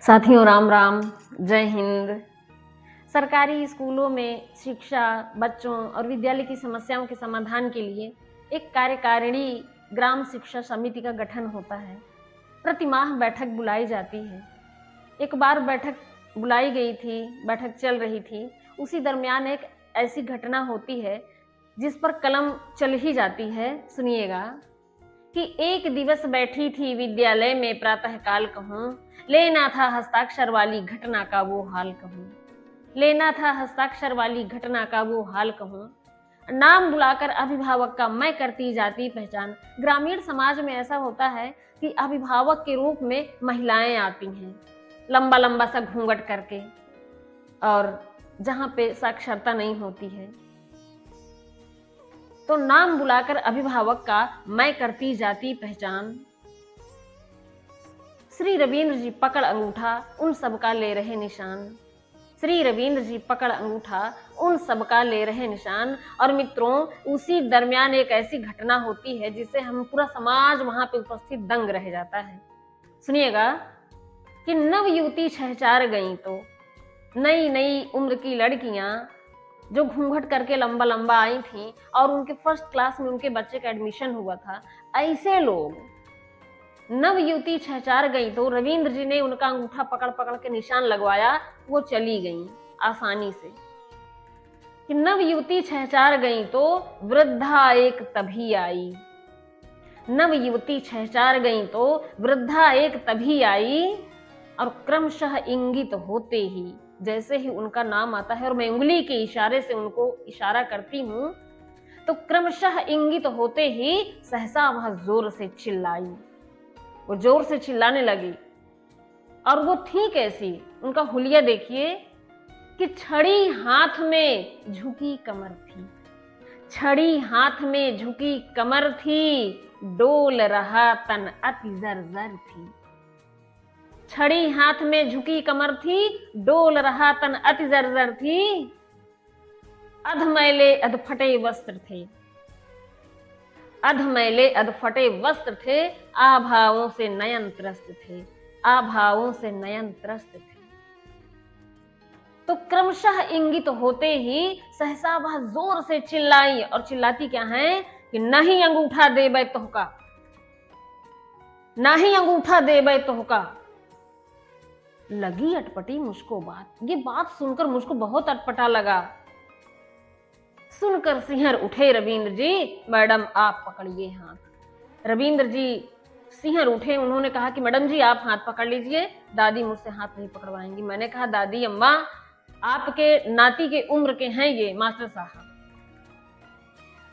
साथियों राम राम, जय हिंद। सरकारी स्कूलों में शिक्षा, बच्चों और विद्यालय की समस्याओं के समाधान के लिए एक कार्यकारिणी ग्राम शिक्षा समिति का गठन होता है। प्रति माह बैठक बुलाई जाती है। एक बार बैठक बुलाई गई थी, बैठक चल रही थी। उसी दरमियान एक ऐसी घटना होती है जिस पर कलम चल ही जाती है। सुनिएगा कि एक दिवस बैठी थी विद्यालय में प्रातःकाल कहूँ, लेना था हस्ताक्षर वाली घटना का वो हाल कहूँ, लेना था हस्ताक्षर वाली घटना का वो हाल कहूँ। नाम बुलाकर अभिभावक का मैं करती जाती पहचान। ग्रामीण समाज में ऐसा होता है कि अभिभावक के रूप में महिलाएं आती हैं, लंबा लंबा सा घूंघट करके, और जहाँ पे साक्षरता नहीं होती है तो नाम बुलाकर अभिभावक का मैं करती जाती पहचान। श्री रविंद्र जी पकड़ अंगूठा उन सबका ले रहे निशान, श्री रविंद्र जी पकड़ अंगूठा उन सबका ले रहे निशान। और मित्रों, उसी दरमियान एक ऐसी घटना होती है जिससे हम पूरा समाज वहां पे उपस्थित दंग रह जाता है। सुनिएगा कि नव युवती छहचार गई तो नई नई उम्र की लड़कियां जो घूंघट करके लंबा लंबा आई थी और उनके फर्स्ट क्लास में उनके बच्चे का एडमिशन हुआ था, ऐसे लोग नव युवती छहचार गई तो रविंद्र जी ने उनका अंगूठा पकड़ पकड़ के निशान लगवाया। वो चली गई आसानी से। कि नव युवती छहचार गई तो वृद्धा एक तभी आई, नव युवती छहचार गई तो वृद्धा एक तभी आई। और क्रमशः इंगित होते ही, जैसे ही उनका नाम आता है और मैं उंगली के इशारे से उनको इशारा करती हूँ, तो क्रमशः इंगित होते ही सहसा वह जोर से चिल्लाई। वो जोर से चिल्लाने लगी। और वो थी कैसी, उनका हुलिया देखिए कि छड़ी हाथ में झुकी कमर थी, छड़ी हाथ में झुकी कमर थी, डोल रहा तन अति जर्जर थी। छड़ी हाथ में झुकी कमर थी, डोल रहा तन अति जर्जर थी। अधमैले अधफटे वस्त्र थे, अधमैले अधफटे वस्त्र थे, आभावों से नयन त्रस्त थे, आभावों से नयन त्रस्त थे। तो क्रमशः इंगित होते ही सहसा वह जोर से चिल्लाई। और चिल्लाती क्या है कि नहीं अंगूठा देबै तोहका, नहीं अंगूठा देबै तोहका। लगी अटपटी मुझको बात, ये बात सुनकर मुझको बहुत अटपटा लगा। सुनकर सिंहर उठे रविंद्र जी, मैडम आप पकड़िए हाथ। रविंद्र जी सिंहर उठे, उन्होंने कहा कि मैडम जी आप हाथ पकड़ लीजिए, दादी मुझसे हाथ नहीं पकड़वाएंगी। मैंने कहा दादी अम्मा, आपके नाती के उम्र के हैं ये मास्टर साहब,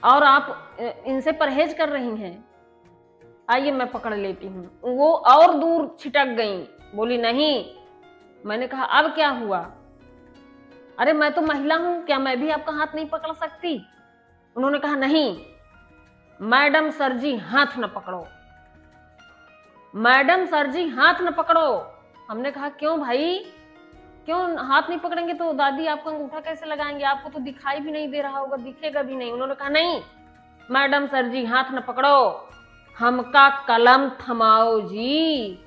और आप इनसे परहेज कर रही हैं, आइए मैं पकड़ लेती हूँ। वो और दूर छिटक गई, बोली नहीं। मैंने कहा अब क्या हुआ? अरे मैं तो महिला हूं, क्या मैं भी आपका हाथ नहीं पकड़ सकती? उन्होंने कहा नहीं मैडम सर जी हाथ न पकड़ो, मैडम सर जी हाथ न पकड़ो। हमने कहा क्यों भाई, क्यों हाथ नहीं पकड़ेंगे तो दादी आपका अंगूठा कैसे लगाएंगे, आपको तो दिखाई भी नहीं दे रहा होगा, दिखेगा भी नहीं। उन्होंने कहा नहीं मैडम सर जी हाथ न पकड़ो, हमका कलम थमाओ जी,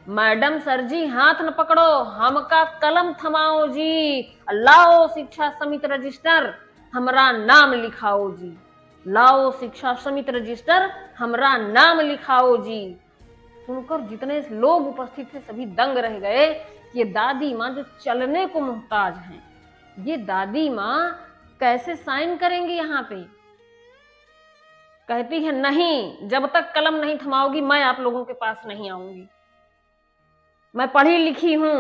मैडम सर जी हाथ न पकड़ो, हमका कलम थमाओ जी, लाओ शिक्षा समिति रजिस्टर हमरा नाम लिखाओ जी, लाओ शिक्षा समिति रजिस्टर हमरा नाम लिखाओ जी। सुनकर जितने लोग उपस्थित थे सभी दंग रह गए। ये दादी माँ जो चलने को मुहताज हैं, ये दादी माँ कैसे साइन करेंगी यहाँ पे? कहती है नहीं, जब तक कलम नहीं थमाओगी मैं आप लोगों के पास नहीं आऊंगी। मैं पढ़ी लिखी हूं,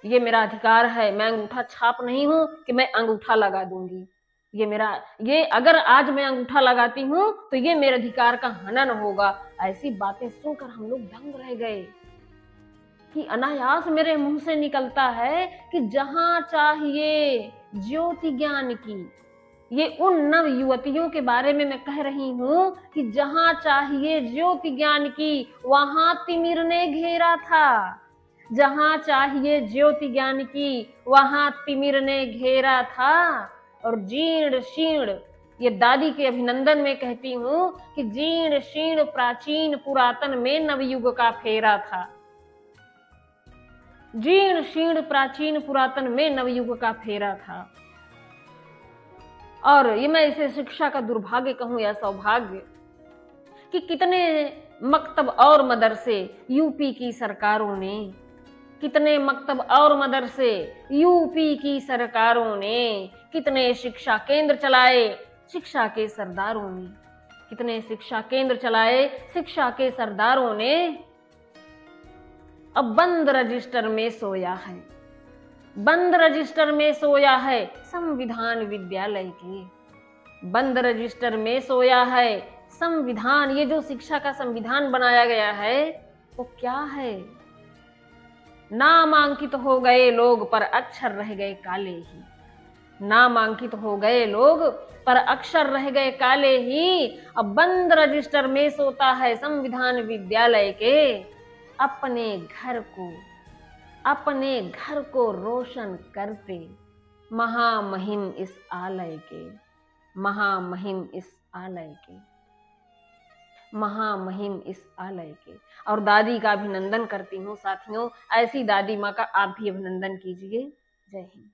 ये मेरा अधिकार है, मैं अंगूठा छाप नहीं हूं कि मैं अंगूठा लगा दूंगी। ये अगर आज मैं अंगूठा लगाती हूं तो ये मेरे अधिकार का हनन होगा। ऐसी बातें सुनकर हम लोग दंग रह गए कि अनायास मेरे मुंह से निकलता है कि जहां चाहिए ज्योति ज्ञान की। ये उन नव युवतियों के बारे में मैं कह रही हूं कि जहां चाहिए ज्योति ज्ञान की वहां तिमिर ने घेरा था, जहां चाहिए ज्योति ज्ञान की वहां तिमिर ने घेरा था। और जीर्ण शीर्ण, ये दादी के अभिनंदन में कहती हूं कि जीर्ण शीर्ण प्राचीन पुरातन में नवयुग का फेरा था। जीर्ण शीर्ण प्राचीन पुरातन में नवयुग का फेरा था। और ये मैं इसे शिक्षा का दुर्भाग्य कहूं या सौभाग्य कि कितने मकतब और मदरसे यूपी की सरकारों ने, कितने मकतब और मदरसे यूपी की सरकारों ने, कितने शिक्षा केंद्र चलाए शिक्षा के सरदारों ने, कितने शिक्षा केंद्र चलाए शिक्षा के सरदारों ने। अब बंद रजिस्टर में सोया है, बंद रजिस्टर में सोया है संविधान विद्यालय के, बंद रजिस्टर में सोया है संविधान। ये जो शिक्षा का संविधान बनाया गया है वो क्या है? नामांकित हो गए लोग पर अक्षर रह गए काले ही, नामांकित हो गए लोग पर अक्षर रह गए काले ही। अब बंद रजिस्टर में सोता है संविधान विद्यालय के, अपने घर को रोशन करते महामहिम इस आलय के, महामहिम इस आलय के, महामहिम इस आलय के। और दादी का अभिनंदन करती हूँ साथियों, ऐसी दादी माँ का आप भी अभिनंदन कीजिए। जय हिंद।